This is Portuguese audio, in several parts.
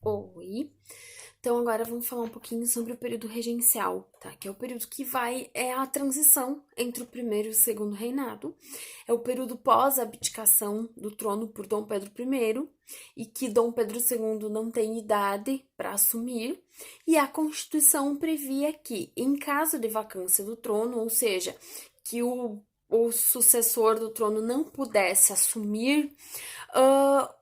Oi. Então agora vamos falar um pouquinho sobre o período regencial, tá? Que é o período que é a transição entre o primeiro e o segundo reinado. É o período pós-abdicação do trono por Dom Pedro I e que Dom Pedro II não tem idade para assumir. E a Constituição previa que, em caso de vacância do trono, ou seja, que o sucessor do trono não pudesse assumir,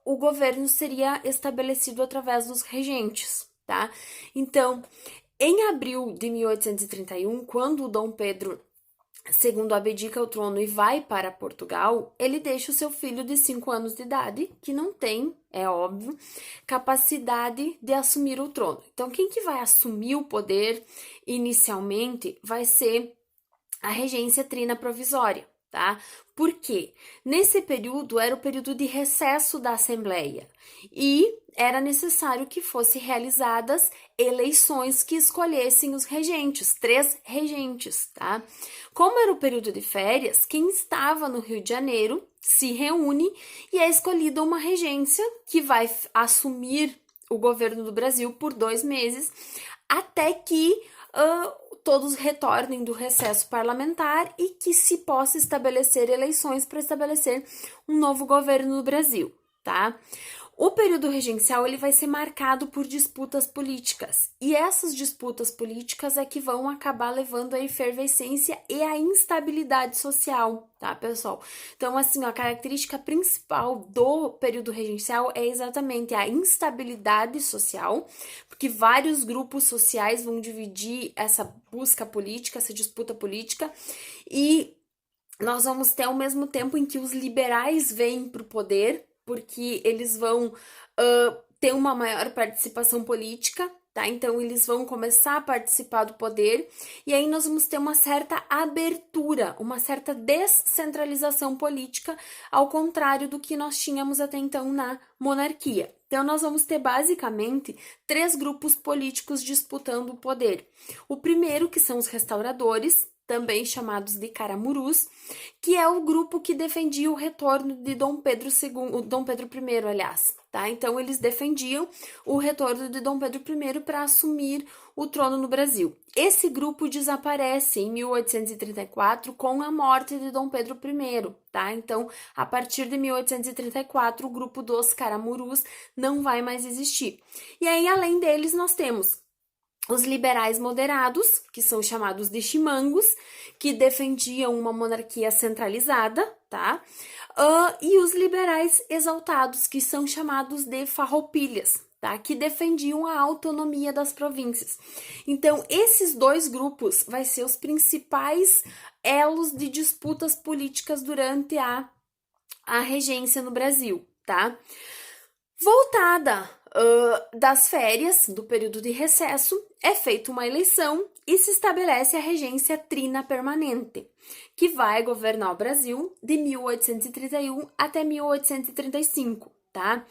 o governo seria estabelecido através dos regentes, tá? Então, em abril de 1831, quando o Dom Pedro II abdica o trono e vai para Portugal, ele deixa o seu filho de 5 anos de idade, que não tem, é óbvio, capacidade de assumir o trono. Então, quem que vai assumir o poder inicialmente vai ser a regência trina provisória, tá? Por quê? Nesse período era o período de recesso da Assembleia e era necessário que fossem realizadas eleições que escolhessem os regentes, 3 regentes, tá? Como era o período de férias, quem estava no Rio de Janeiro se reúne e é escolhida uma regência que vai assumir o governo do Brasil por 2 meses, até que todos retornem do recesso parlamentar e que se possa estabelecer eleições para estabelecer um novo governo no Brasil, tá? O período regencial ele vai ser marcado por disputas políticas e essas disputas políticas é que vão acabar levando à efervescência e à instabilidade social, tá, pessoal? Então, assim, a característica principal do período regencial é exatamente a instabilidade social, porque vários grupos sociais vão dividir essa busca política, essa disputa política e nós vamos ter ao mesmo tempo em que os liberais vêm para o poder, porque eles vão ter uma maior participação política, tá? Então eles vão começar a participar do poder, e aí nós vamos ter uma certa abertura, uma certa descentralização política, ao contrário do que nós tínhamos até então na monarquia. Então, nós vamos ter basicamente 3 grupos políticos disputando o poder. O primeiro, que são os restauradores, também chamados de caramurus, que é o grupo que defendia o retorno de Dom Pedro II, Dom Pedro I, aliás, tá? Então eles defendiam o retorno de Dom Pedro I para assumir o trono no Brasil. Esse grupo desaparece em 1834 com a morte de Dom Pedro I, tá? Então, a partir de 1834, o grupo dos caramurus não vai mais existir. E aí, além deles, nós temos os liberais moderados, que são chamados de chimangos, que defendiam uma monarquia centralizada, tá? E os liberais exaltados, que são chamados de farroupilhas, tá? Que defendiam a autonomia das províncias. Então, esses 2 grupos vai ser os principais elos de disputas políticas durante a regência no Brasil, tá? Voltada das férias, do período de recesso, é feita uma eleição e se estabelece a regência trina permanente, que vai governar o Brasil de 1831 até 1835, tá?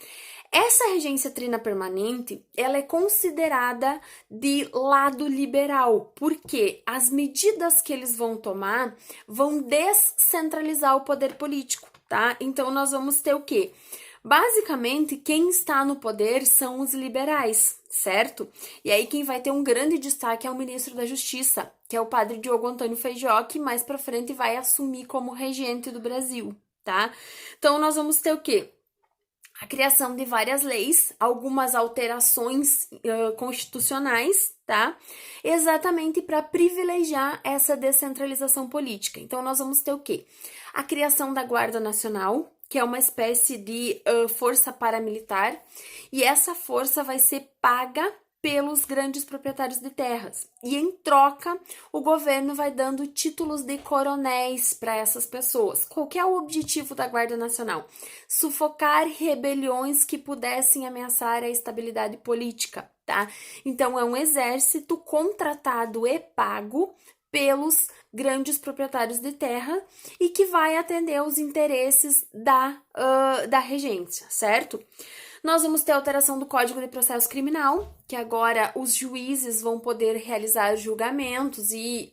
Essa regência trina permanente, ela é considerada de lado liberal, porque as medidas que eles vão tomar vão descentralizar o poder político, tá? Então, nós vamos ter o quê? Basicamente, quem está no poder são os liberais, certo? E aí quem vai ter um grande destaque é o ministro da Justiça, que é o padre Diogo Antônio Feijó, que mais para frente vai assumir como regente do Brasil, tá? Então nós vamos ter o quê? A criação de várias leis, algumas alterações constitucionais, tá? Exatamente para privilegiar essa descentralização política. Então, nós vamos ter o quê? A criação da Guarda Nacional, que é uma espécie de força paramilitar, e essa força vai ser paga pelos grandes proprietários de terras. E em troca, o governo vai dando títulos de coronéis para essas pessoas. Qual que é o objetivo da Guarda Nacional? Sufocar rebeliões que pudessem ameaçar a estabilidade política, tá? Então é um exército contratado e pago pelos grandes proprietários de terra e que vai atender aos interesses da regência, certo? Nós vamos ter a alteração do Código de Processo Criminal, que agora os juízes vão poder realizar julgamentos e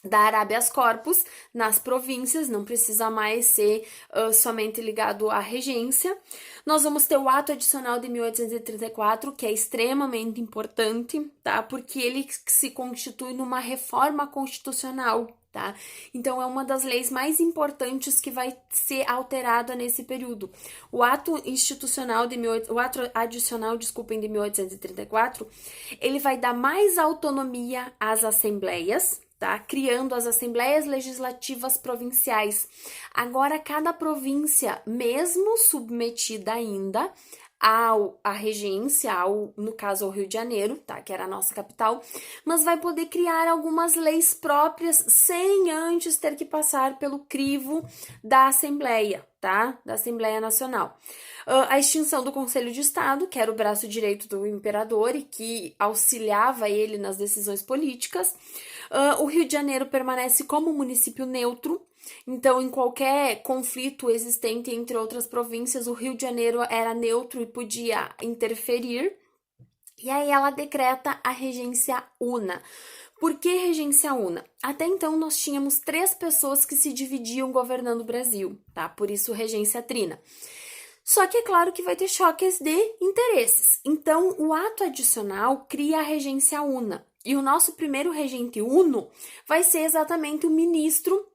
dar habeas corpus nas províncias, não precisa mais ser somente ligado à regência. Nós vamos ter o ato adicional de 1834, que é extremamente importante, tá? Porque ele se constitui numa reforma constitucional, tá? Então, é uma das leis mais importantes que vai ser alterada nesse período. O ato institucional o ato adicional, desculpem, de 1834, ele vai dar mais autonomia às assembleias, tá? Criando as assembleias legislativas provinciais. Agora, cada província, mesmo submetida ainda à regência, no caso ao Rio de Janeiro, tá? Que era a nossa capital, mas vai poder criar algumas leis próprias sem antes ter que passar pelo crivo da Assembleia, tá? Da Assembleia Nacional. A extinção do Conselho de Estado, que era o braço direito do imperador e que auxiliava ele nas decisões políticas. O Rio de Janeiro permanece como município neutro, então, em qualquer conflito existente entre outras províncias, o Rio de Janeiro era neutro e podia interferir. E aí ela decreta a regência una. Por que regência una? Até então nós tínhamos 3 pessoas que se dividiam governando o Brasil, tá? Por isso regência trina. Só que é claro que vai ter choques de interesses. Então, o ato adicional cria a regência una. E o nosso primeiro regente uno vai ser exatamente o ministro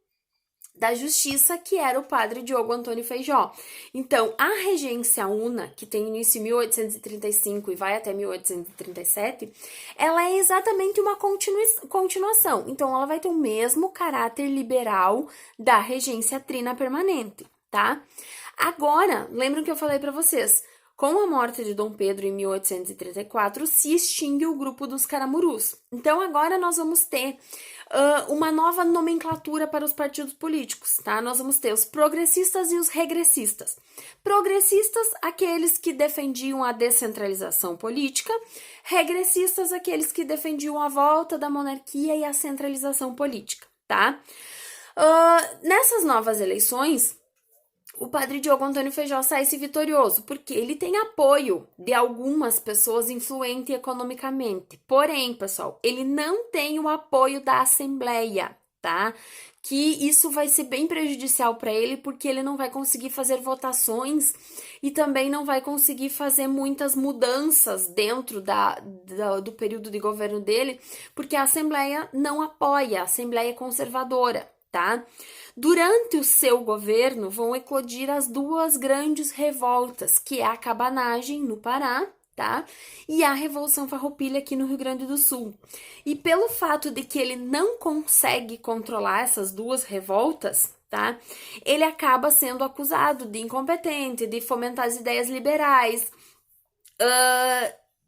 da Justiça, que era o padre Diogo Antônio Feijó. Então, a regência una, que tem início em 1835 e vai até 1837, ela é exatamente uma continuação. Então, ela vai ter o mesmo caráter liberal da regência trina permanente, tá? Agora, lembram que eu falei para vocês, com a morte de Dom Pedro em 1834, se extingue o grupo dos caramurus. Então, agora nós vamos ter uma nova nomenclatura para os partidos políticos, tá? Nós vamos ter os progressistas e os regressistas. Progressistas, aqueles que defendiam a descentralização política. Regressistas, aqueles que defendiam a volta da monarquia e a centralização política, tá? Nessas novas eleições, o padre Diogo Antônio Feijó sai-se vitorioso, porque ele tem apoio de algumas pessoas influentes economicamente. Porém, pessoal, ele não tem o apoio da Assembleia, tá? Que isso vai ser bem prejudicial para ele, porque ele não vai conseguir fazer votações e também não vai conseguir fazer muitas mudanças dentro do período de governo dele, porque a Assembleia não apoia, a Assembleia é conservadora, tá? Durante o seu governo vão eclodir as 2 grandes revoltas, que é a cabanagem no Pará, tá? E a Revolução Farroupilha aqui no Rio Grande do Sul. E pelo fato de que ele não consegue controlar essas 2 revoltas, tá? Ele acaba sendo acusado de incompetente, de fomentar as ideias liberais,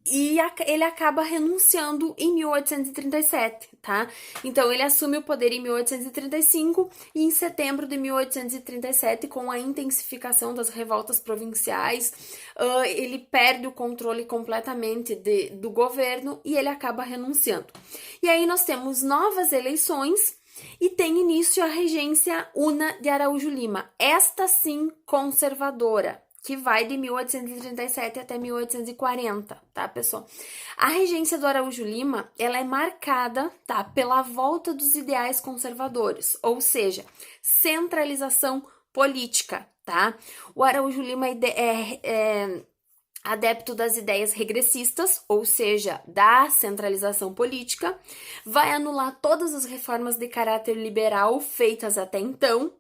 e ele acaba renunciando em 1837, tá? Então, ele assume o poder em 1835 e em setembro de 1837, com a intensificação das revoltas provinciais, ele perde o controle completamente do governo e ele acaba renunciando. E aí nós temos novas eleições e tem início a regência una de Araújo Lima, esta sim conservadora, que vai de 1837 até 1840, tá, pessoal? A regência do Araújo Lima, ela é marcada, tá, pela volta dos ideais conservadores, ou seja, centralização política, tá? O Araújo Lima é adepto das ideias regressistas, ou seja, da centralização política, vai anular todas as reformas de caráter liberal feitas até então,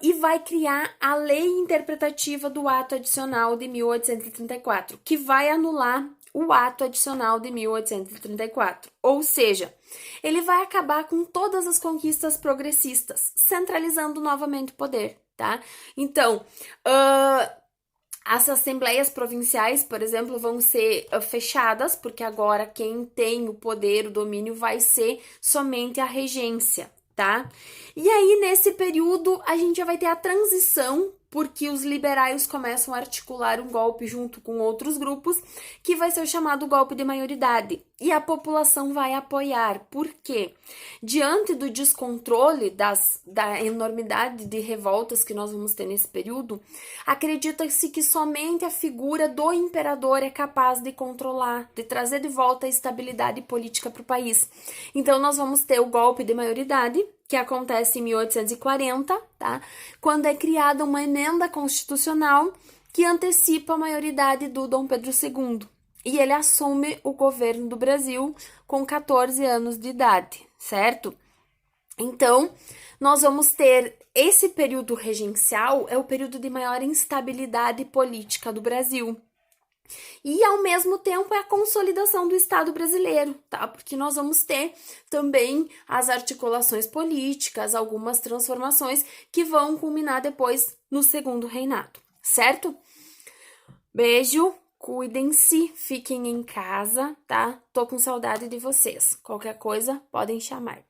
e vai criar a lei interpretativa do ato adicional de 1834, que vai anular o ato adicional de 1834. Ou seja, ele vai acabar com todas as conquistas progressistas, centralizando novamente o poder, tá? Então, as assembleias provinciais, por exemplo, vão ser fechadas, porque agora quem tem o poder, o domínio, vai ser somente a regência, tá? E aí, nesse período, a gente já vai ter a transição porque os liberais começam a articular um golpe junto com outros grupos, que vai ser o chamado golpe de maioridade. E a população vai apoiar. Por quê? Diante do descontrole da enormidade de revoltas que nós vamos ter nesse período, acredita-se que somente a figura do imperador é capaz de controlar, de trazer de volta a estabilidade política para o país. Então, nós vamos ter o golpe de maioridade, que acontece em 1840, tá? Quando é criada uma emenda constitucional que antecipa a maioridade do Dom Pedro II. E ele assume o governo do Brasil com 14 anos de idade, certo? Então, nós vamos ter esse período regencial, é o período de maior instabilidade política do Brasil. E, ao mesmo tempo, é a consolidação do Estado brasileiro, tá? Porque nós vamos ter também as articulações políticas, algumas transformações que vão culminar depois no segundo reinado, certo? Beijo, cuidem-se, fiquem em casa, tá? Tô com saudade de vocês. Qualquer coisa, podem chamar.